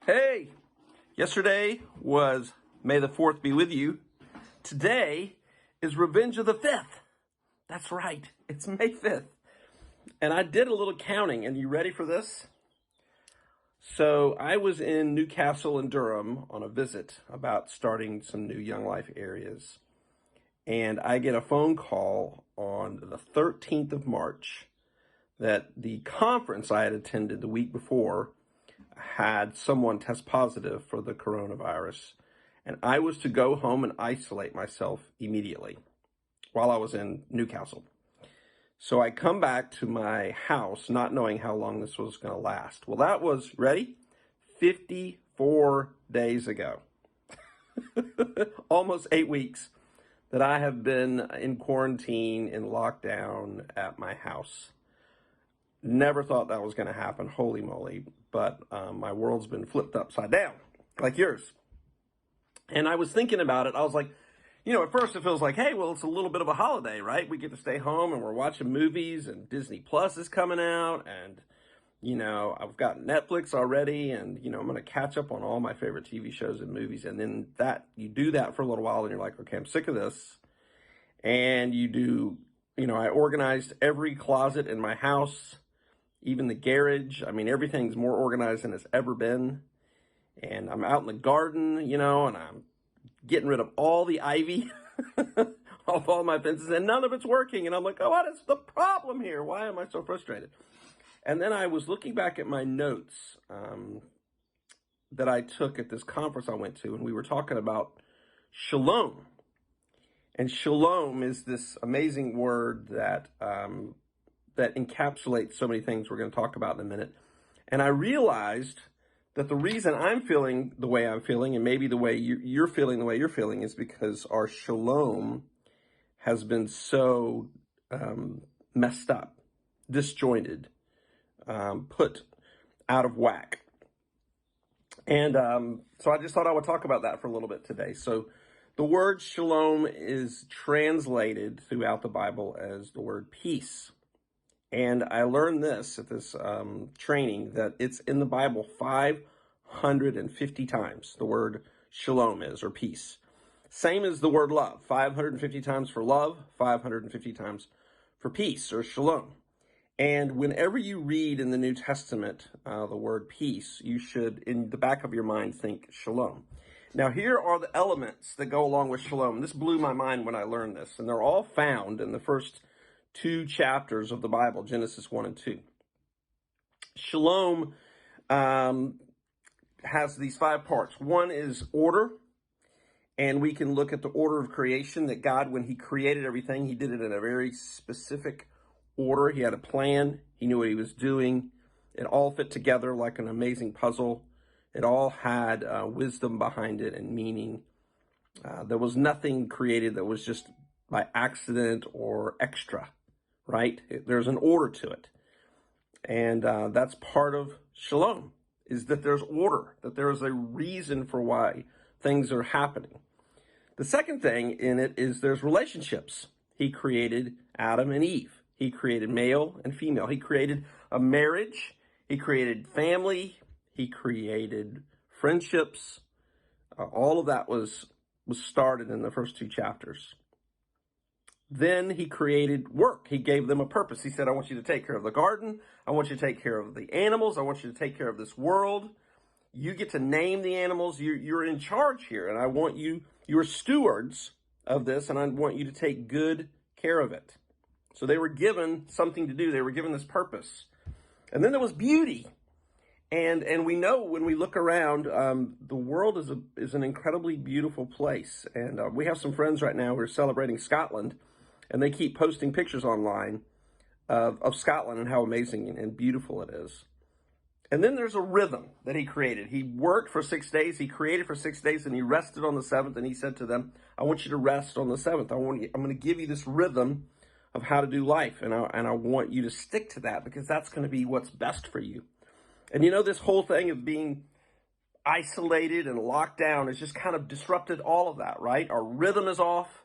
Hey, yesterday was May the 4th be with you. Today is Revenge of the 5th. That's right, it's May 5th. And I did a little counting, and you ready for this? So I was in Newcastle and Durham on a visit about starting some new Young Life areas. And I get a phone call on the 13th of March that the conference I had attended the week before had someone test positive for the coronavirus, and I was to go home and isolate myself immediately while I was in Newcastle. So I come back to my house not knowing how long this was going to last. Well, that was, ready? 54 days ago. Almost 8 weeks that I have been in quarantine, in lockdown at my house. Never thought that was going to happen, holy moly, but my world's been flipped upside down, like yours. And I was thinking about it, I was like, at first it feels like, hey, well, it's a little bit of a holiday, right? We get to stay home and we're watching movies, and Disney Plus is coming out, and, I've got Netflix already, and, I'm going to catch up on all my favorite TV shows and movies, and then you do that for a little while, and you're like, okay, I'm sick of this, and I organized every closet in my house, even the garage. I mean, everything's more organized than it's ever been. And I'm out in the garden, and I'm getting rid of all the ivy off all my fences, and none of it's working. And I'm like, oh, what is the problem here? Why am I so frustrated? And then I was looking back at my notes that I took at this conference I went to, and we were talking about Shalom. And Shalom is this amazing word that encapsulates so many things we're going to talk about in a minute. And I realized that the reason I'm feeling the way I'm feeling, and maybe the way you're feeling the way you're feeling, is because our shalom has been so messed up, disjointed, put out of whack. And so I just thought I would talk about that for a little bit today. So the word shalom is translated throughout the Bible as the word peace. And I learned this at this training, that it's in the Bible 550 times, the word shalom is, or peace. Same as the word love, 550 times for love, 550 times for peace, or shalom. And whenever you read in the New Testament the word peace, you should, in the back of your mind, think shalom. Now, here are the elements that go along with shalom. This blew my mind when I learned this, and they're all found in the first 2 chapters of the Bible, Genesis 1 and 2. Shalom has these 5 parts. One is order, and we can look at the order of creation, that God, when he created everything, he did it in a very specific order. He had a plan. He knew what he was doing. It all fit together like an amazing puzzle. It all had wisdom behind it and meaning. There was nothing created that was just by accident or extra. Right? There's an order to it. And that's part of shalom, is that there's order, that there's a reason for why things are happening. The second thing in it is there's relationships. He created Adam and Eve. He created male and female. He created a marriage. He created family. He created friendships. All of that was started in the first 2 chapters. Then he created work. He gave them a purpose. He said, I want you to take care of the garden. I want you to take care of the animals. I want you to take care of this world. You get to name the animals. You're in charge here. And I want you're stewards of this, and I want you to take good care of it. So they were given something to do. They were given this purpose. And then there was beauty. And we know when we look around, the world is an incredibly beautiful place. And we have some friends right now who are celebrating Scotland, and they keep posting pictures online of Scotland and how amazing and beautiful it is. And then there's a rhythm that he created. He worked for 6 days. He created for 6 days, and he rested on the 7th. And he said to them, I want you to rest on the 7th. I'm going to give you this rhythm of how to do life. And I want you to stick to that, because that's going to be what's best for you. And this whole thing of being isolated and locked down has just kind of disrupted all of that, right? Our rhythm is off.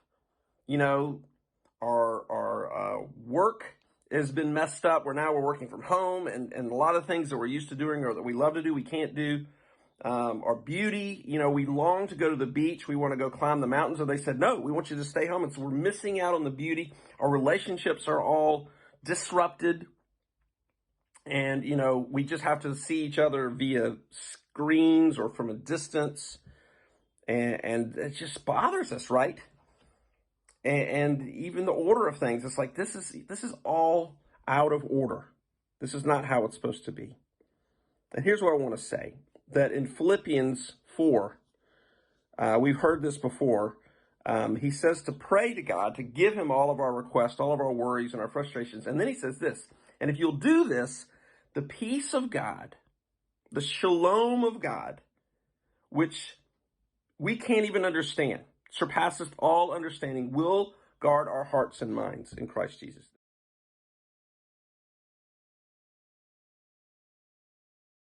Our work has been messed up. We're working from home, and a lot of things that we're used to doing or that we love to do, we can't do. our beauty. We long to go to the beach. We want to go climb the mountains. And they said, no, we want you to stay home. And so we're missing out on the beauty. Our relationships are all disrupted. And, we just have to see each other via screens or from a distance. And it just bothers us, right? And even the order of things, it's like, this is all out of order. This is not how it's supposed to be. And here's what I want to say, that in Philippians 4, we've heard this before. He says to pray to God, to give him all of our requests, all of our worries and our frustrations. And then he says this, and if you'll do this, the peace of God, the shalom of God, which we can't even understand, surpasses all understanding, will guard our hearts and minds in Christ Jesus.